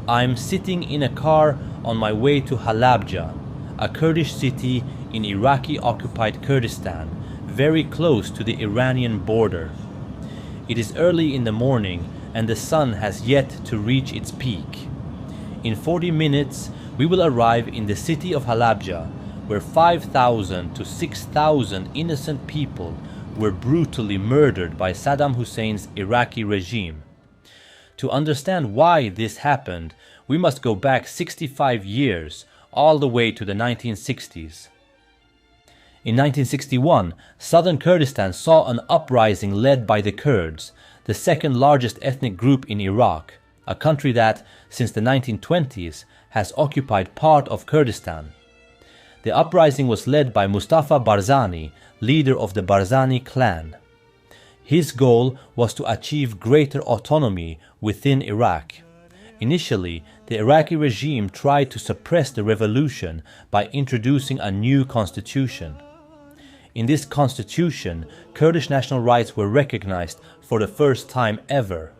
I'm sitting in a car on my way to Halabja, a Kurdish city in Iraqi-occupied Kurdistan, very close to the Iranian border. It is early in the morning and the sun has yet to reach its peak. In 40 minutes, we will arrive in the city of Halabja, where 5,000 to 6,000 innocent people were brutally murdered by Saddam Hussein's Iraqi regime. To understand why this happened, we must go back 65 years, all the way to the 1960s. In 1961, southern Kurdistan saw an uprising led by the Kurds, the second largest ethnic group in Iraq, a country that, since the 1920s, has occupied part of Kurdistan. The uprising was led by Mustafa Barzani, leader of the Barzani clan. His goal was to achieve greater autonomy within Iraq. Initially, the Iraqi regime tried to suppress the revolution by introducing a new constitution. In this constitution, Kurdish national rights were recognized for the first time ever.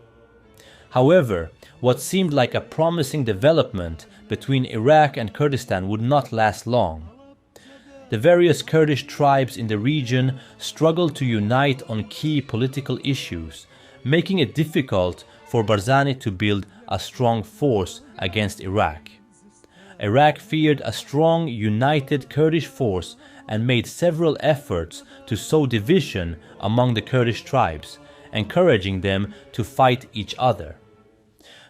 However, what seemed like a promising development between Iraq and Kurdistan would not last long. The various Kurdish tribes in the region struggled to unite on key political issues, making it difficult for Barzani to build a strong force against Iraq. Iraq feared a strong, united Kurdish force and made several efforts to sow division among the Kurdish tribes, encouraging them to fight each other.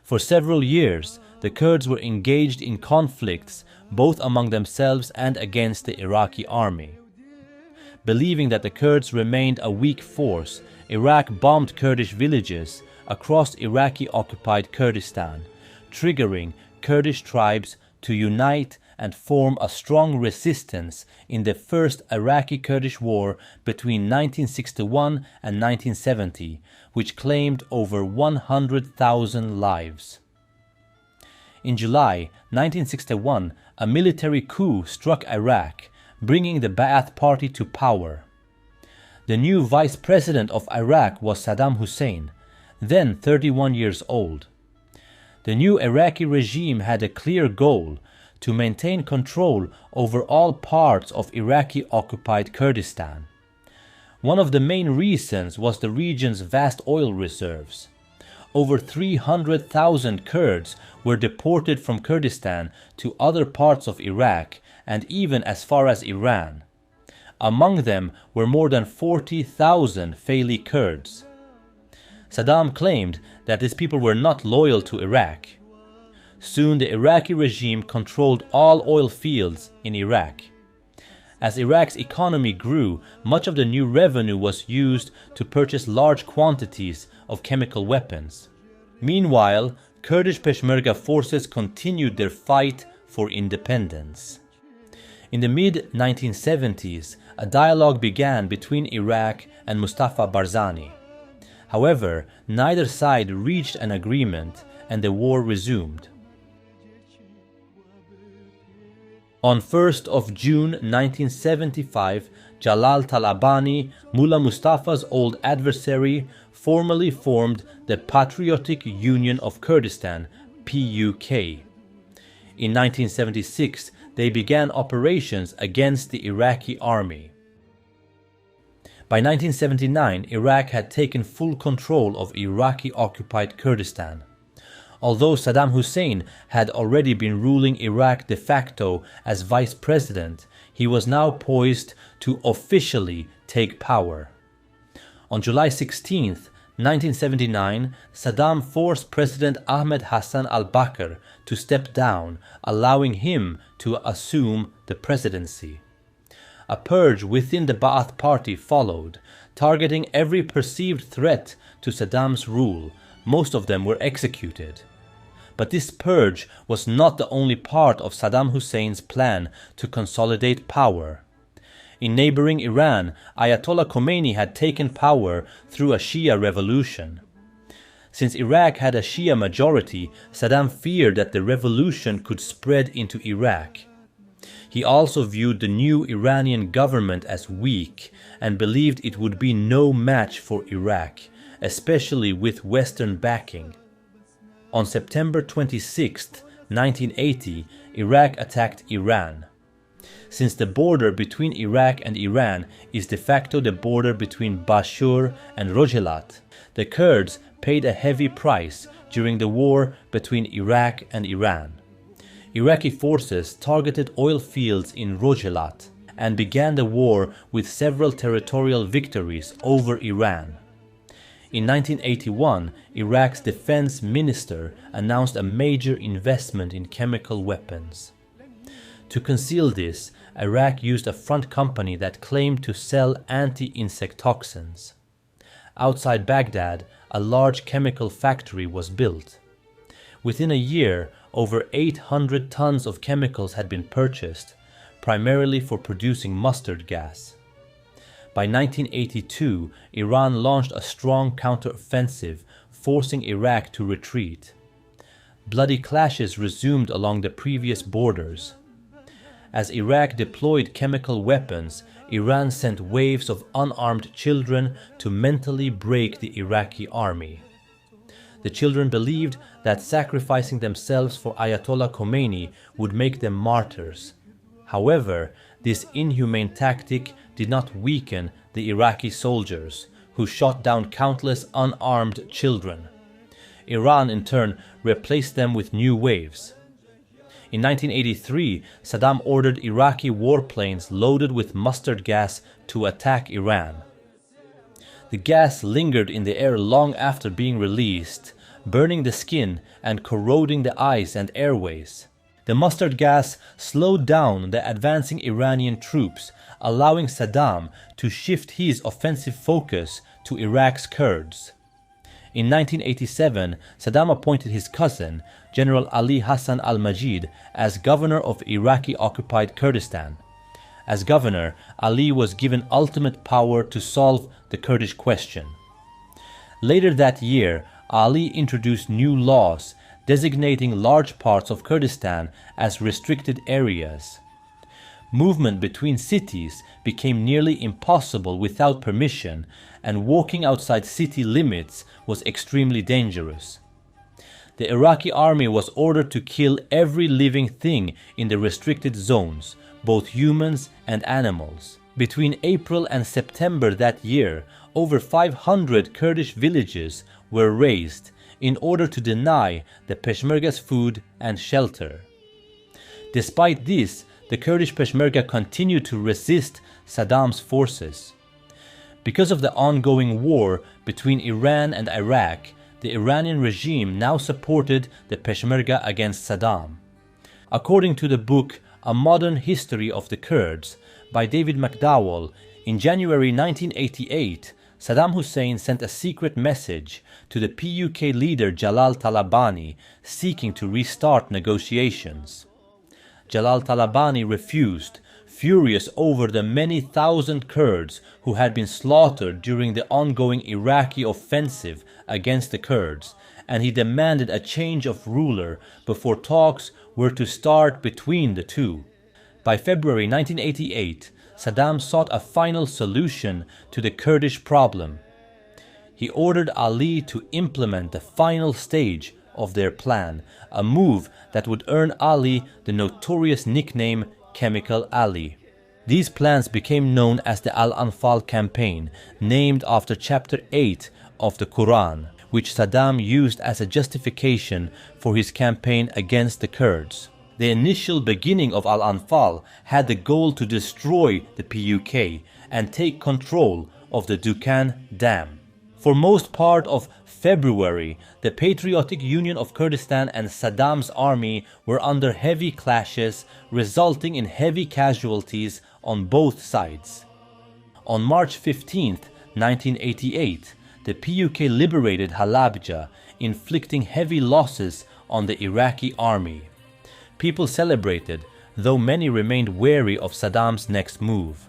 For several years, the Kurds were engaged in conflicts both among themselves and against the Iraqi army. Believing that the Kurds remained a weak force, Iraq bombed Kurdish villages across Iraqi-occupied Kurdistan, triggering Kurdish tribes to unite and form a strong resistance in the First Iraqi-Kurdish War between 1961 and 1970, which claimed over 100,000 lives. In July 1961, a military coup struck Iraq, bringing the Ba'ath Party to power. The new vice president of Iraq was Saddam Hussein, then 31 years old. The new Iraqi regime had a clear goal: to maintain control over all parts of Iraqi-occupied Kurdistan. One of the main reasons was the region's vast oil reserves. Over 300,000 Kurds were deported from Kurdistan to other parts of Iraq and even as far as Iran. Among them were more than 40,000 Faili Kurds. Saddam claimed that these people were not loyal to Iraq. Soon the Iraqi regime controlled all oil fields in Iraq. As Iraq's economy grew, much of the new revenue was used to purchase large quantities of chemical weapons. Meanwhile, Kurdish Peshmerga forces continued their fight for independence. In the mid-1970s, a dialogue began between Iraq and Mustafa Barzani. However, neither side reached an agreement and the war resumed. On 1st of June 1975, Jalal Talabani, Mullah Mustafa's old adversary, formally formed the Patriotic Union of Kurdistan, PUK. In 1976, they began operations against the Iraqi army. By 1979, Iraq had taken full control of Iraqi-occupied Kurdistan. Although Saddam Hussein had already been ruling Iraq de facto as vice president, he was now poised to officially take power. On July 16, 1979, Saddam forced President Ahmed Hassan al-Bakr to step down, allowing him to assume the presidency. A purge within the Ba'ath Party followed, targeting every perceived threat to Saddam's rule. Most of them were executed. But this purge was not the only part of Saddam Hussein's plan to consolidate power. In neighboring Iran, Ayatollah Khomeini had taken power through a Shia revolution. Since Iraq had a Shia majority, Saddam feared that the revolution could spread into Iraq. He also viewed the new Iranian government as weak and believed it would be no match for Iraq, especially with Western backing. On September 26, 1980, Iraq attacked Iran. Since the border between Iraq and Iran is de facto the border between Bashur and Rojelat, the Kurds paid a heavy price during the war between Iraq and Iran. Iraqi forces targeted oil fields in Rojelat and began the war with several territorial victories over Iran. In 1981, Iraq's defense minister announced a major investment in chemical weapons. To conceal this, Iraq used a front company that claimed to sell anti-insect toxins. Outside Baghdad, a large chemical factory was built. Within a year, over 800 tons of chemicals had been purchased, primarily for producing mustard gas. By 1982, Iran launched a strong counteroffensive, forcing Iraq to retreat. Bloody clashes resumed along the previous borders. As Iraq deployed chemical weapons, Iran sent waves of unarmed children to mentally break the Iraqi army. The children believed that sacrificing themselves for Ayatollah Khomeini would make them martyrs. However, this inhumane tactic did not weaken the Iraqi soldiers, who shot down countless unarmed children. Iran, in turn, replaced them with new waves. In 1983, Saddam ordered Iraqi warplanes loaded with mustard gas to attack Iran. The gas lingered in the air long after being released, burning the skin and corroding the eyes and airways. The mustard gas slowed down the advancing Iranian troops, allowing Saddam to shift his offensive focus to Iraq's Kurds. In 1987, Saddam appointed his cousin, General Ali Hassan al-Majid, as governor of Iraqi-occupied Kurdistan. As governor, Ali was given ultimate power to solve the Kurdish question. Later that year, Ali introduced new laws designating large parts of Kurdistan as restricted areas. Movement between cities became nearly impossible without permission, and walking outside city limits was extremely dangerous. The Iraqi army was ordered to kill every living thing in the restricted zones, both humans and animals. Between April and September that year, over 500 Kurdish villages were razed in order to deny the Peshmerga's food and shelter. Despite this, the Kurdish Peshmerga continued to resist Saddam's forces. Because of the ongoing war between Iran and Iraq, the Iranian regime now supported the Peshmerga against Saddam. According to the book A Modern History of the Kurds by David McDowell, in January 1988, Saddam Hussein sent a secret message to the PUK leader Jalal Talabani seeking to restart negotiations. Jalal Talabani refused, furious over the many thousand Kurds who had been slaughtered during the ongoing Iraqi offensive against the Kurds, and he demanded a change of ruler before talks were to start between the two. By February 1988, Saddam sought a final solution to the Kurdish problem. He ordered Ali to implement the final stage of their plan, a move that would earn Ali the notorious nickname Chemical Ali. These plans became known as the Al-Anfal campaign, named after chapter 8 of the Quran, which Saddam used as a justification for his campaign against the Kurds. The initial beginning of Al-Anfal had the goal to destroy the PUK and take control of the Dukan Dam. For most part of February, the Patriotic Union of Kurdistan and Saddam's army were under heavy clashes, resulting in heavy casualties on both sides. On March 15, 1988, the PUK liberated Halabja, inflicting heavy losses on the Iraqi army. People celebrated, though many remained wary of Saddam's next move.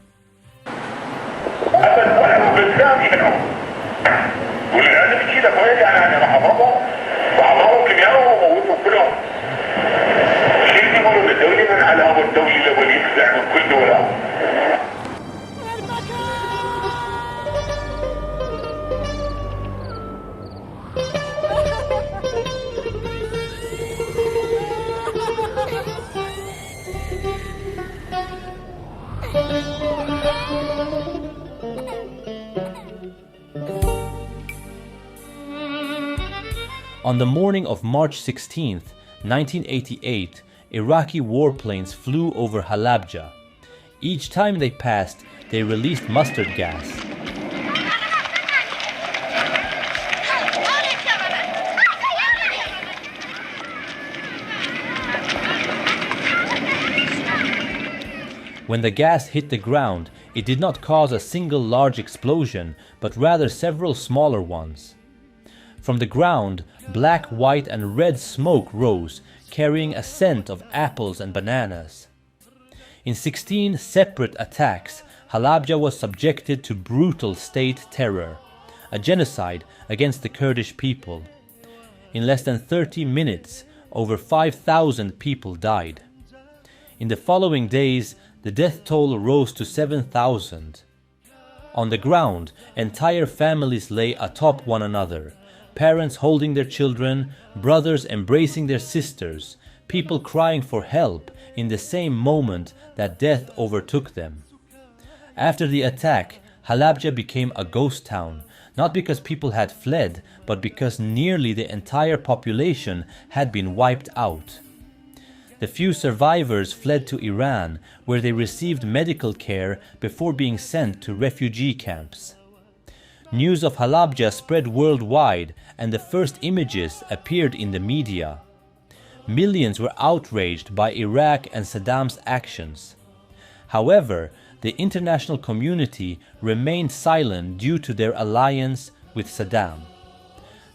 On the morning of March 16th, 1988, Iraqi warplanes flew over Halabja. Each time they passed, they released mustard gas. When the gas hit the ground, it did not cause a single large explosion, but rather several smaller ones. From the ground, black, white, and red smoke rose, carrying a scent of apples and bananas. In 16 separate attacks, Halabja was subjected to brutal state terror, a genocide against the Kurdish people. In less than 30 minutes, over 5,000 people died. In the following days, the death toll rose to 7,000. On the ground, entire families lay atop one another, parents holding their children, brothers embracing their sisters, people crying for help in the same moment that death overtook them. After the attack, Halabja became a ghost town, not because people had fled, but because nearly the entire population had been wiped out. The few survivors fled to Iran, where they received medical care before being sent to refugee camps. News of Halabja spread worldwide, and the first images appeared in the media. Millions were outraged by Iraq and Saddam's actions. However, the international community remained silent due to their alliance with Saddam.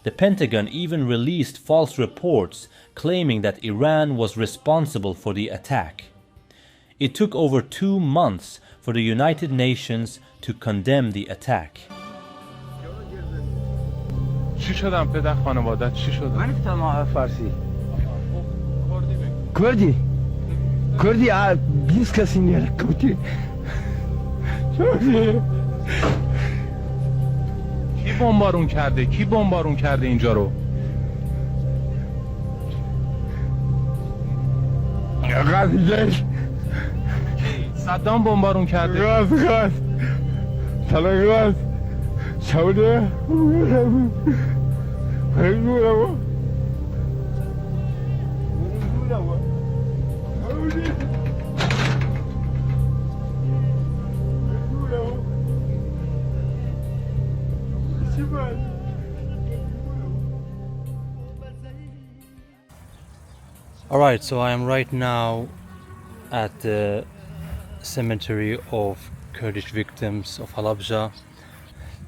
The Pentagon even released false reports claiming that Iran was responsible for the attack. It took over 2 months for the United Nations to condemn the attack. چی شدم پدر خانوادت چی شد؟ من نمی‌فهمم فارسی. کردی؟ کردی 20 کسی نیاره کردی. کی بمبارون کرده؟ کی بمبارون کرده اینجا رو؟ غازیش صدام بمبارون کرده. غاز طلقات سعوده Alright, so I am right now at the cemetery of Kurdish victims of Halabja,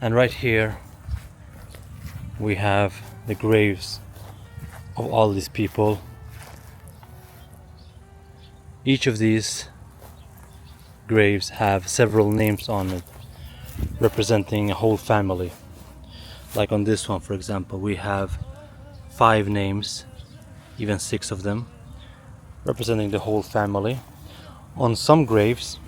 and right here we have the graves of all these people. Each of these graves have several names on it, representing a whole family. Like on this one, for example, we have 5 names, even 6 of them, representing the whole family. On some graves,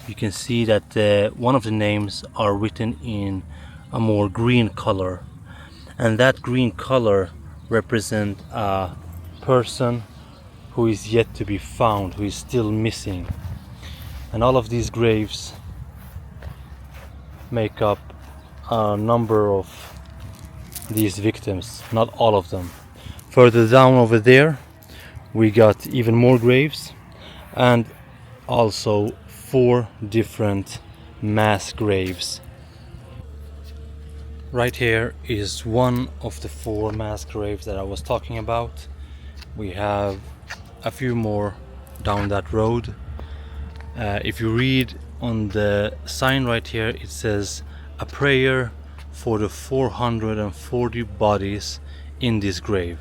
you can see that one of the names are written in a more green color, and that green color represents a person who is yet to be found, who is still missing. And all of these graves make up a number of these victims, not all of them. Further down over there we got even more graves, and also 4 different mass graves. Right here is one of the 4 mass graves that I was talking about. We have a few more down that road. If you read on the sign right here, it says a prayer for the 440 bodies in this grave.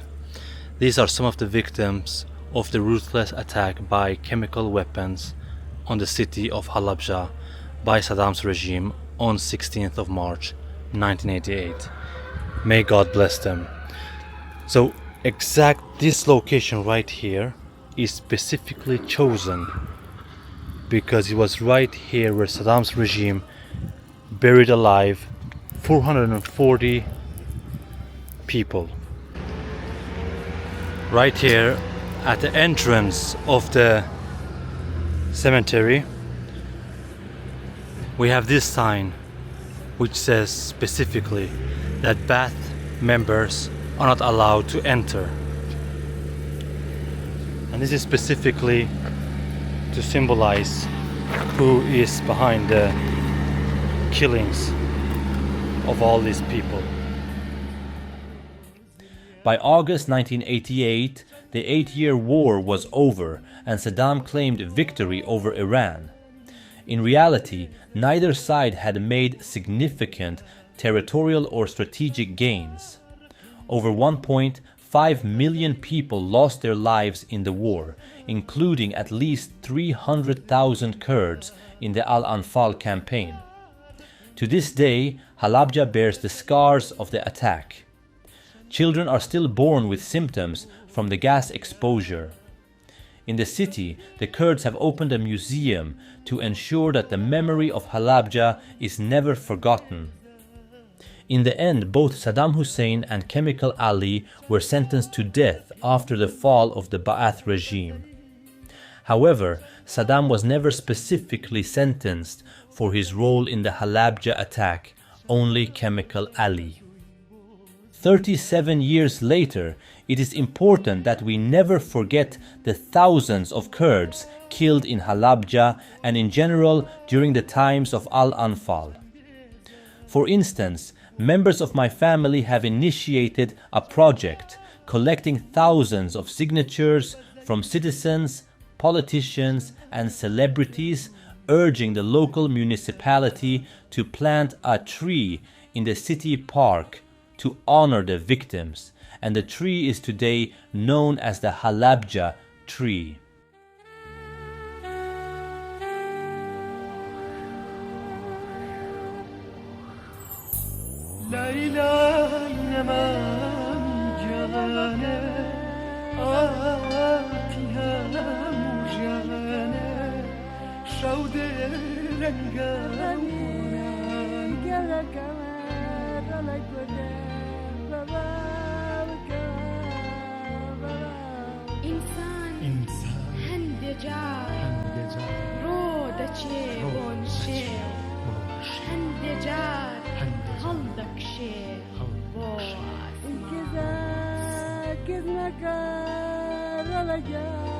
These are some of the victims of the ruthless attack by chemical weapons on the city of Halabja by Saddam's regime on 16th of March 1988. May God bless them. So this location right here is specifically chosen because it was right here where Saddam's regime buried alive 440 people. Right here at the entrance of the cemetery we have this sign which says specifically that bath members are not allowed to enter. And this is specifically to symbolize who is behind the killings of all these people. By August 1988, the 8-year war was over and Saddam claimed victory over Iran. In reality, neither side had made significant territorial or strategic gains. Over 1.5 million people lost their lives in the war, including at least 300,000 Kurds in the Al-Anfal campaign. To this day, Halabja bears the scars of the attack. Children are still born with symptoms from the gas exposure. In the city, the Kurds have opened a museum to ensure that the memory of Halabja is never forgotten. In the end, both Saddam Hussein and Chemical Ali were sentenced to death after the fall of the Ba'ath regime. However, Saddam was never specifically sentenced for his role in the Halabja attack, only Chemical Ali. 37 years later, it is important that we never forget the thousands of Kurds killed in Halabja and in general during the times of Al-Anfal. For instance, members of my family have initiated a project collecting thousands of signatures from citizens, politicians, and celebrities urging the local municipality to plant a tree in the city park to honor the victims, and the tree is today known as the Halabja tree. Kız ne kadar olacak?